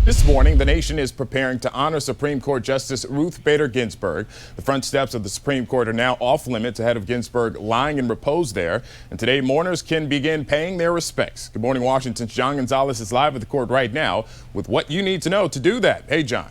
This morning, the nation is preparing to honor Supreme Court Justice Ruth Bader Ginsburg. The front steps of the Supreme Court are now off limits ahead of Ginsburg lying in repose there. And today, mourners can begin paying their respects. Good morning, Washington's John Gonzalez is live at the court right now with what you need to know to do that. Hey, John.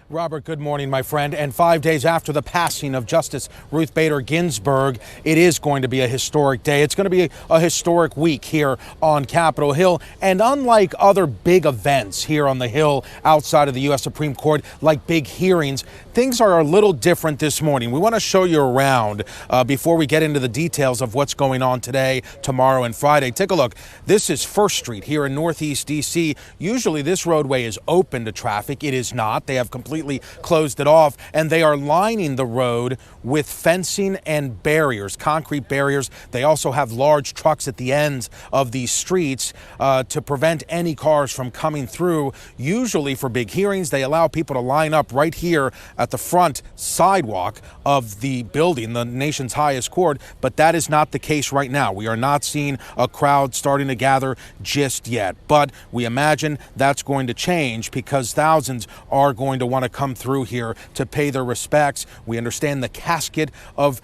Robert, good morning, my friend. And 5 days after the passing of Justice Ruth Bader Ginsburg, it is going to be a historic day. It's going to be a historic week here on Capitol Hill. And unlike other big events here on the Hill outside of the U.S. Supreme Court, like big hearings, things are a little different this morning. We want to show you around before we get into the details of what's going on today, tomorrow, and Friday. Take a look. This is First Street here in Northeast D.C. Usually this roadway is open to traffic. It is not. They have completely closed it off, and they are lining the road with fencing and barriers, concrete barriers. They also have large trucks at the ends of these streets to prevent any cars from coming through. Usually for big hearings, they allow people to line up right here at the front sidewalk of the building, the nation's highest court, but that is not the case right now. We are not seeing a crowd starting to gather just yet, but we imagine that's going to change because thousands are going to want to come through here to pay their respects. We understand the casket of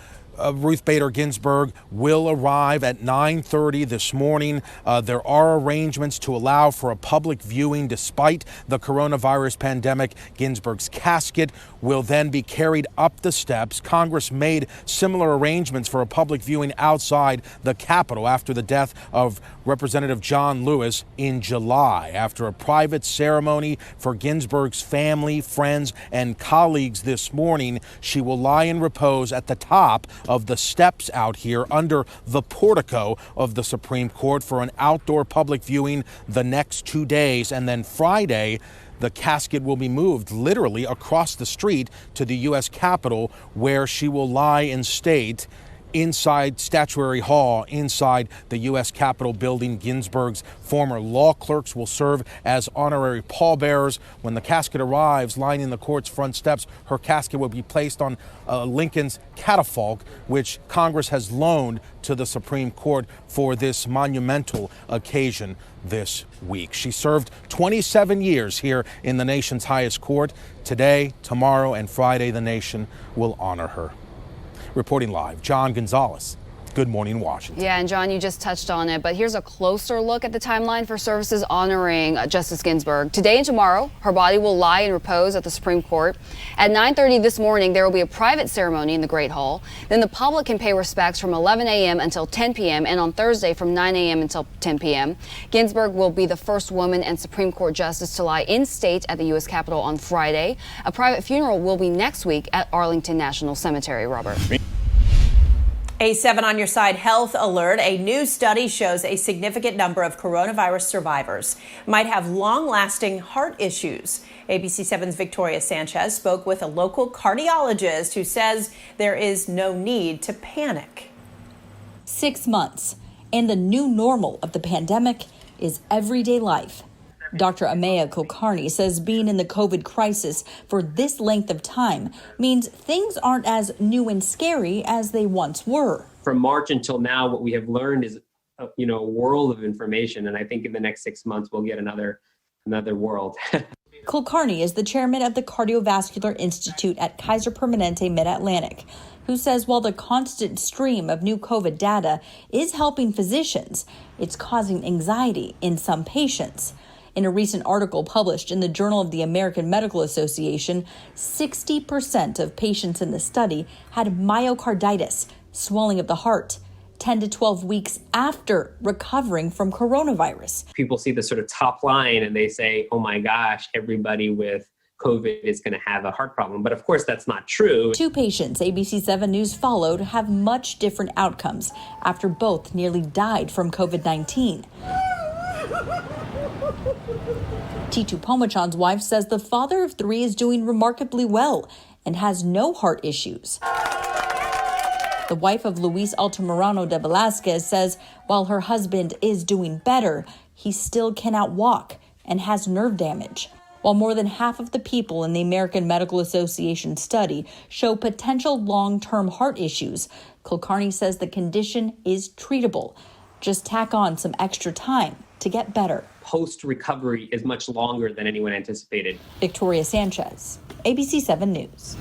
Ruth Bader Ginsburg will arrive at 9:30 this morning. There are arrangements to allow for a public viewing despite the coronavirus pandemic. Ginsburg's casket will then be carried up the steps. Congress made similar arrangements for a public viewing outside the Capitol after the death of Representative John Lewis in July. After a private ceremony for Ginsburg's family, friends, and colleagues this morning, she will lie in repose at the top of the steps out here under the portico of the Supreme Court for an outdoor public viewing the next 2 days. And then Friday, the casket will be moved literally across the street to the U.S. Capitol, where she will lie in state inside Statuary Hall, inside the U.S. Capitol building. Ginsburg's former law clerks will serve as honorary pallbearers. When the casket arrives, lining the court's front steps, her casket will be placed on Lincoln's catafalque, which Congress has loaned to the Supreme Court for this monumental occasion this week. She served 27 years here in the nation's highest court. Today, tomorrow, and Friday, the nation will honor her. Reporting live, John Gonzalez. Good morning, Washington. Yeah, and John, you just touched on it, but here's a closer look at the timeline for services honoring Justice Ginsburg. Today and tomorrow, her body will lie in repose at the Supreme Court. At 9:30 this morning, there will be a private ceremony in the Great Hall. Then the public can pay respects from 11 a.m. until 10 p.m. and on Thursday from 9 a.m. until 10 p.m. Ginsburg will be the first woman and Supreme Court justice to lie in state at the U.S. Capitol on Friday. A private funeral will be next week at Arlington National Cemetery, Robert. A 7 on your side health alert. A new study shows a significant number of coronavirus survivors might have long-lasting heart issues. ABC 7's Victoria Sanchez spoke with a local cardiologist who says there is no need to panic. 6 months, and the new normal of the pandemic is everyday life. Dr. Amaya Kulkarni says being in the COVID crisis for this length of time means things aren't as new and scary as they once were. From March until now, what we have learned is, a world of information. And I think in the next 6 months, we'll get another world. Kulkarni is the chairman of the Cardiovascular Institute at Kaiser Permanente Mid-Atlantic, who says while the constant stream of new COVID data is helping physicians, it's causing anxiety in some patients. In a recent article published in the Journal of the American Medical Association, 60% of patients in the study had myocarditis, swelling of the heart, 10 to 12 weeks after recovering from coronavirus. People see the sort of top line and they say, oh my gosh, everybody with COVID is going to have a heart problem. But of course, that's not true. 2 patients ABC 7 News followed have much different outcomes after both nearly died from COVID-19. Titu Pomachan's wife says the father of 3 is doing remarkably well and has no heart issues. The wife of Luis Altamirano de Velasquez says while her husband is doing better, he still cannot walk and has nerve damage. While more than half of the people in the American Medical Association study show potential long-term heart issues, Kulkarni says the condition is treatable. Just tack on some extra time to get better. post-recovery is much longer than anyone anticipated. Victoria Sanchez, ABC 7 News.